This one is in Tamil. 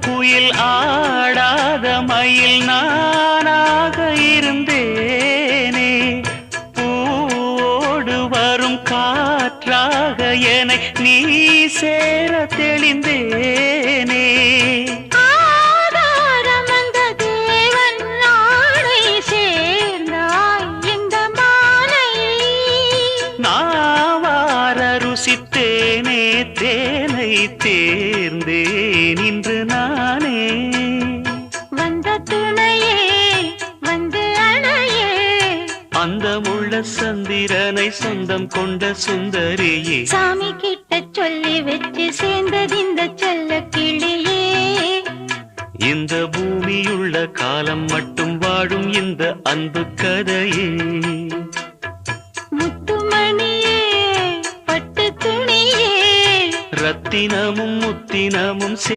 குயில் ஆடாத மயில் நானாக இருந்தேனே. பூவோடு வரும் காற்றாக என்னை நீ சேர தெளிந்தேனே. ருசித்தேனே தேனை தேர்ந்தேன் இன்று நானே. வந்த துணையே வந்து அணையே, அந்த முள்ள சந்திரனை சொந்தம் கொண்ட சுந்தரியே. சாமி கிட்ட சொல்லி வச்சு சேர்ந்தது இந்த செல்ல கிளியே. இந்த பூமியுள்ள காலம் மட்டும் வாழும் இந்த அன்பு கதையே. ரத்தினமும் முத்தினமும்